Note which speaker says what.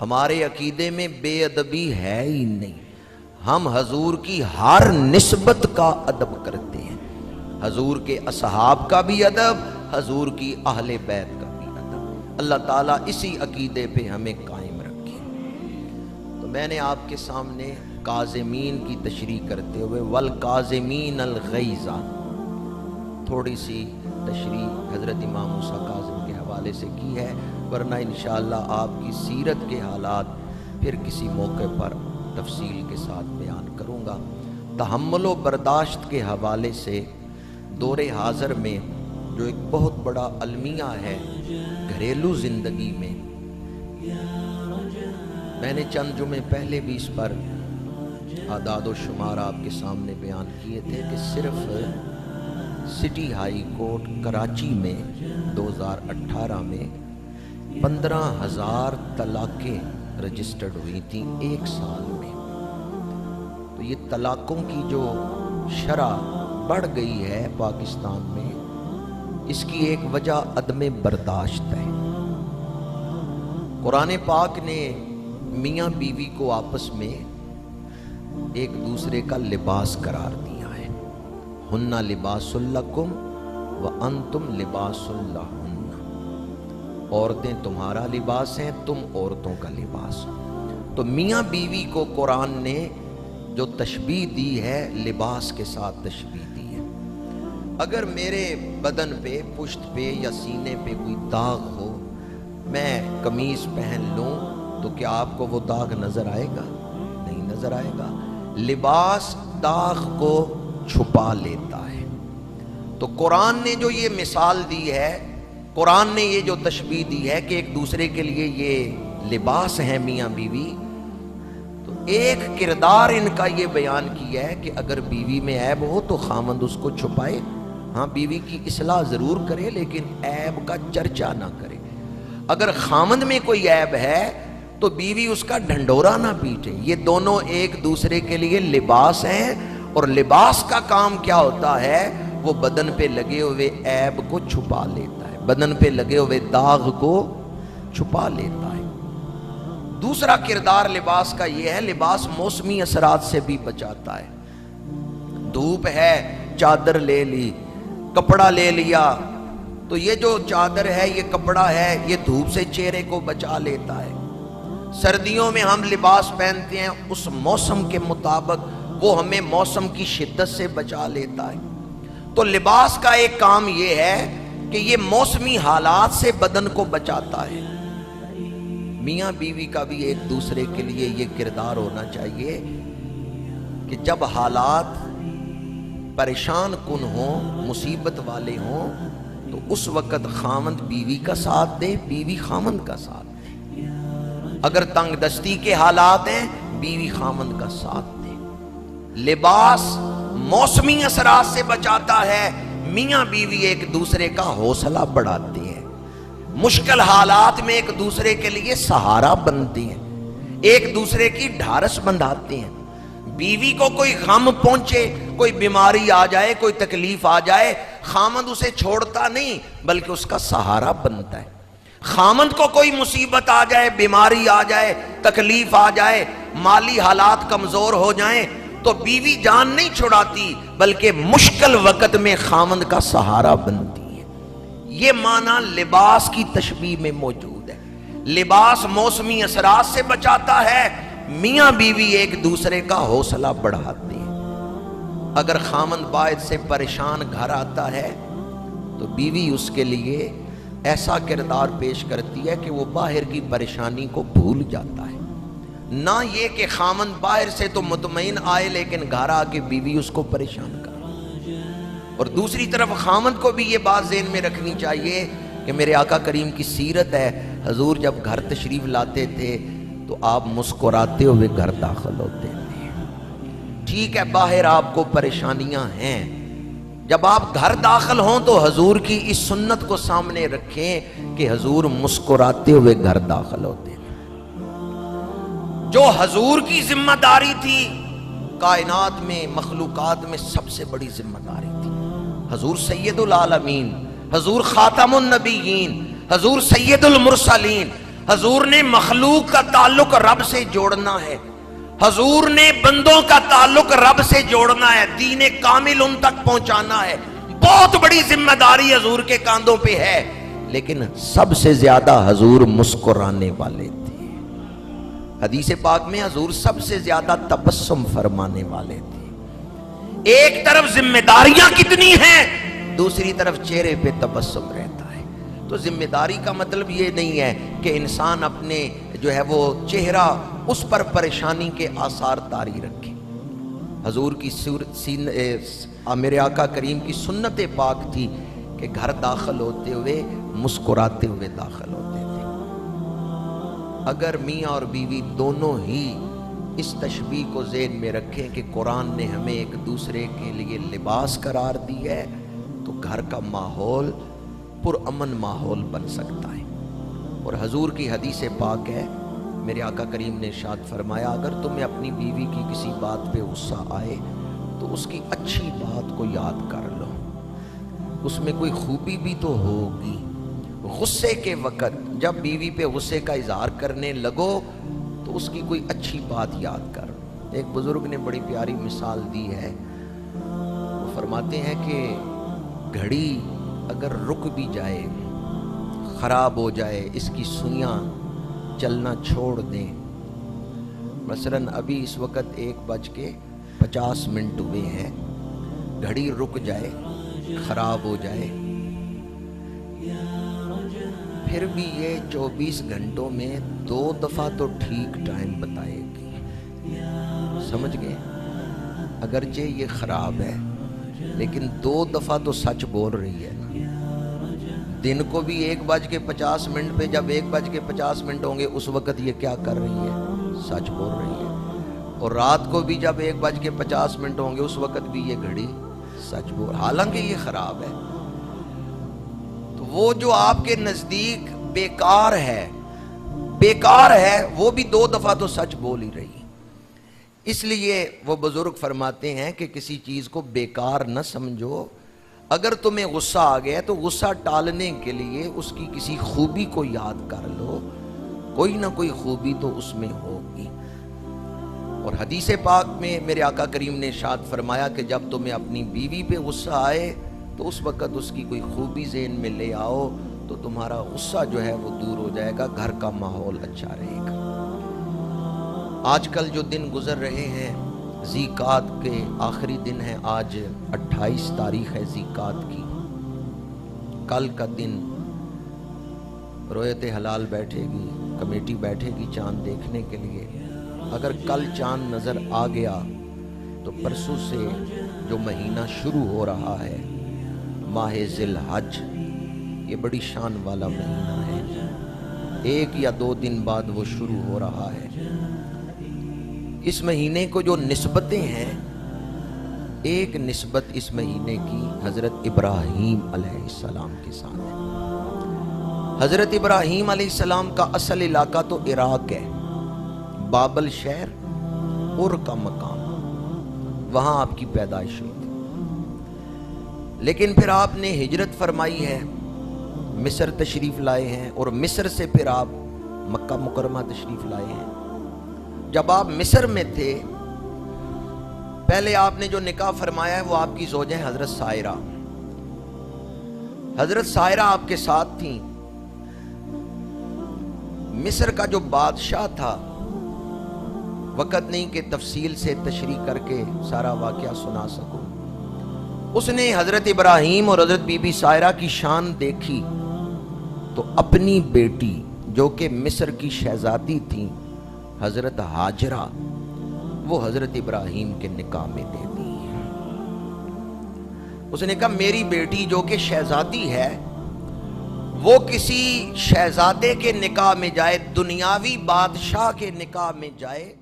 Speaker 1: ہمارے عقیدے میں بے ادبی ہے ہی نہیں. ہم حضور کی ہر نسبت کا ادب کرتے ہیں، حضور کے اصحاب کا بھی ادب، حضور کی اہل بیت کا بھی ادب. اللہ تعالیٰ اسی عقیدے پہ ہمیں قائم رکھے. تو میں نے آپ کے سامنے کاظمین کی تشریح کرتے ہوئے والکاظمین الغیظ تھوڑی سی تشریح حضرت امام موسیٰ کاظم کے حوالے سے کی ہے، ورنہ انشاءاللہ آپ کی سیرت کے حالات پھر کسی موقع پر تفصیل کے ساتھ بیان کروں گا. تحمل و برداشت کے حوالے سے دور حاضر میں جو ایک بہت بڑا المیہ ہے گھریلو زندگی میں، میں نے چند جمعے پہلے بھی اس پر اعداد و شمار آپ کے سامنے بیان کیے تھے کہ صرف سٹی ہائی کورٹ کراچی میں 2018 میں 15,000 طلاقیں رجسٹرڈ ہوئی تھیں ایک سال میں. تو یہ طلاقوں کی جو شرح بڑھ گئی ہے پاکستان میں، اس کی ایک وجہ عدم برداشت ہے. قرآن پاک نے میاں بیوی کو آپس میں ایک دوسرے کا لباس قرار دیا ہے. ہن لباس لکم وانتم لباس لہن، عورتیں تمہارا لباس ہیں، تم عورتوں کا لباس. تو میاں بیوی کو قرآن نے جو تشبیہ دی ہے لباس کے ساتھ تشبیہ دی ہے. اگر میرے بدن پہ، پشت پہ یا سینے پہ کوئی داغ ہو، میں قمیض پہن لوں تو کیا آپ کو وہ داغ نظر آئے گا؟ نہیں نظر آئے گا. لباس داغ کو چھپا لیتا ہے. تو قرآن نے جو یہ مثال دی ہے، قرآن نے یہ جو تشبیہ دی ہے کہ ایک دوسرے کے لیے یہ لباس ہیں میاں بیوی، تو ایک کردار ان کا یہ بیان کیا ہے کہ اگر بیوی میں عیب ہو تو خامند اس کو چھپائے. ہاں بیوی کی اصلاح ضرور کرے لیکن عیب کا چرچا نہ کرے. اگر خامند میں کوئی عیب ہے تو بیوی اس کا ڈھنڈورا نہ پیٹے. یہ دونوں ایک دوسرے کے لیے لباس ہیں، اور لباس کا کام کیا ہوتا ہے؟ وہ بدن پہ لگے ہوئے عیب کو چھپا لیتا ہے، بدن پہ لگے ہوئے داغ کو چھپا لیتا ہے. دوسرا کردار لباس کا یہ ہے، لباس موسمی اثرات سے بھی بچاتا ہے. دھوپ ہے، چادر لے لی، کپڑا لے لیا، تو یہ جو چادر ہے، یہ کپڑا ہے، یہ دھوپ سے چہرے کو بچا لیتا ہے. سردیوں میں ہم لباس پہنتے ہیں اس موسم کے مطابق، وہ ہمیں موسم کی شدت سے بچا لیتا ہے. تو لباس کا ایک کام یہ ہے کہ یہ موسمی حالات سے بدن کو بچاتا ہے. میاں بیوی کا بھی ایک دوسرے کے لیے یہ کردار ہونا چاہیے کہ جب حالات پریشان کن ہوں، مصیبت والے ہوں، تو اس وقت خامند بیوی کا ساتھ دے، بیوی خامند کا ساتھ دے. اگر تنگ دستی کے حالات ہیں، بیوی خامند کا ساتھ دے. لباس موسمی اثرات سے بچاتا ہے. میاں بیوی ایک دوسرے کا حوصلہ بڑھاتے ہیں، مشکل حالات میں ایک دوسرے کے لیے سہارا بنتے ہیں، ایک دوسرے کی ڈھارس بندھاتے ہیں. بیوی کو کوئی غم پہنچے، کوئی بیماری آ جائے، کوئی تکلیف آ جائے، خامند اسے چھوڑتا نہیں بلکہ اس کا سہارا بنتا ہے. خامند کو کوئی مصیبت آ جائے، بیماری آ جائے، تکلیف آ جائے، مالی حالات کمزور ہو جائیں، تو بیوی جان نہیں چھڑاتی بلکہ مشکل وقت میں خامند کا سہارا بنتی ہے. یہ معنی لباس کی تشبیہ میں موجود ہے. لباس موسمی اثرات سے بچاتا ہے، میاں بیوی ایک دوسرے کا حوصلہ بڑھاتے ہیں. اگر خامند باعث سے پریشان گھر آتا ہے تو بیوی اس کے لیے ایسا کردار پیش کرتی ہے کہ وہ باہر کی پریشانی کو بھول جاتا ہے. نہ یہ کہ خامند باہر سے تو مطمئن آئے لیکن گھر آ کے بیوی اس کو پریشان کرے. اور دوسری طرف خامند کو بھی یہ بات ذہن میں رکھنی چاہیے کہ میرے آقا کریم کی سیرت ہے، حضور جب گھر تشریف لاتے تھے تو آپ مسکراتے ہوئے گھر داخل ہوتے تھے. ٹھیک ہے باہر آپ کو پریشانیاں ہیں، جب آپ گھر داخل ہوں تو حضور کی اس سنت کو سامنے رکھیں کہ حضور مسکراتے ہوئے گھر داخل ہوتے ہیں. جو حضور کی ذمہ داری تھی، کائنات میں، مخلوقات میں سب سے بڑی ذمہ داری تھی. حضور سید العالمین، حضور خاتم النبیین، حضور سید المرسلین، حضور نے مخلوق کا تعلق رب سے جوڑنا ہے، حضور نے بندوں کا تعلق رب سے جوڑنا ہے، دین کامل ان تک پہنچانا ہے۔ بہت بڑی ذمہ داری حضور کے کاندھوں پہ ہے، لیکن سب سے زیادہ حضور مسکرانے والے تھے۔ حدیث پاک میں حضور سب سے زیادہ تبسم فرمانے والے تھے۔ ایک طرف ذمہ داریاں کتنی ہیں، دوسری طرف چہرے پہ تبسم رہتا ہے۔ تو ذمہ داری کا مطلب یہ نہیں ہے کہ انسان اپنے جو ہے وہ چہرہ اس پر پریشانی کے آثار طاری رکھے۔ حضور کی میرے آقا کریم کی سنت پاک تھی کہ گھر داخل ہوتے ہوئے مسکراتے ہوئے داخل ہوتے تھے۔ اگر میاں اور بیوی دونوں ہی اس تشبیہ کو ذہن میں رکھیں کہ قرآن نے ہمیں ایک دوسرے کے لیے لباس قرار دی ہے، تو گھر کا ماحول پرامن ماحول بن سکتا ہے۔ اور حضور کی حدیث پاک ہے، میرے آقا کریم نے ارشاد فرمایا، اگر تمہیں اپنی بیوی کی کسی بات پہ غصہ آئے تو اس کی اچھی بات کو یاد کر لو، اس میں کوئی خوبی بھی تو ہوگی۔ غصے کے وقت جب بیوی پہ غصے کا اظہار کرنے لگو تو اس کی کوئی اچھی بات یاد کر۔ ایک بزرگ نے بڑی پیاری مثال دی ہے، وہ فرماتے ہیں کہ گھڑی اگر رک بھی جائے، خراب ہو جائے، اس کی سوئیاں چلنا چھوڑ دیں، مثلاً ابھی اس وقت 1:50 ہوئے ہیں، گھڑی رک جائے، خراب ہو جائے، پھر بھی یہ 24 گھنٹوں میں 2 دفعہ تو ٹھیک ٹائم بتائے گی۔ سمجھ گئے؟ اگرچہ یہ خراب ہے لیکن 2 دفعہ تو سچ بول رہی ہے نا۔ دن کو بھی 1:50 پہ جب 1:50 ہوں گے اس وقت یہ کیا کر رہی ہے؟ سچ بول رہی ہے۔ اور رات کو بھی جب 1:50 ہوں گے اس وقت بھی یہ گھڑی سچ بول، حالانکہ یہ خراب ہے۔ تو وہ جو آپ کے نزدیک بیکار ہے وہ بھی 2 دفعہ تو سچ بول ہی رہی۔ اس لیے وہ بزرگ فرماتے ہیں کہ کسی چیز کو بیکار نہ سمجھو۔ اگر تمہیں غصہ آ گیا تو غصہ ٹالنے کے لیے اس کی کسی خوبی کو یاد کر لو، کوئی نہ کوئی خوبی تو اس میں ہوگی۔ اور حدیث پاک میں میرے آقا کریم نے ارشاد فرمایا کہ جب تمہیں اپنی بیوی پہ غصہ آئے تو اس وقت اس کی کوئی خوبی ذہن میں لے آؤ تو تمہارا غصہ جو ہے وہ دور ہو جائے گا، گھر کا ماحول اچھا رہے گا۔ آج کل جو دن گزر رہے ہیں، ذیقعت کے آخری دن ہے، آج 28 تاریخ ہے ذیقعت کی۔ کل کا دن رؤیت ہلال بیٹھے گی، کمیٹی بیٹھے گی چاند دیکھنے کے لیے۔ اگر کل چاند نظر آ گیا تو پرسوں سے جو مہینہ شروع ہو رہا ہے، ماہ ذی الحج، یہ بڑی شان والا مہینہ ہے۔ 1 یا 2 دن بعد وہ شروع ہو رہا ہے۔ اس مہینے کو جو نسبتیں ہیں، ایک نسبت اس مہینے کی حضرت ابراہیم علیہ السلام کے ساتھ ہے۔ حضرت ابراہیم علیہ السلام کا اصل علاقہ تو عراق ہے، بابل شہر، اور کا مقام، وہاں آپ کی پیدائش ہوئی تھی۔ لیکن پھر آپ نے ہجرت فرمائی ہے، مصر تشریف لائے ہیں، اور مصر سے پھر آپ مکہ مکرمہ تشریف لائے ہیں۔ جب آپ مصر میں تھے، پہلے آپ نے جو نکاح فرمایا ہے وہ آپ کی زوجہ ہیں حضرت سائرہ۔ حضرت سائرہ آپ کے ساتھ تھیں۔ مصر کا جو بادشاہ تھا، وقت نہیں کہ تفصیل سے تشریح کر کے سارا واقعہ سنا سکوں، اس نے حضرت ابراہیم اور حضرت بی بی سائرہ کی شان دیکھی تو اپنی بیٹی جو کہ مصر کی شہزادی تھیں، حضرت ہاجرہ، وہ حضرت ابراہیم کے نکاح میں دے دی۔ اس نے کہا میری بیٹی جو کہ شہزادی ہے وہ کسی شہزادے کے نکاح میں جائے، دنیاوی بادشاہ کے نکاح میں جائے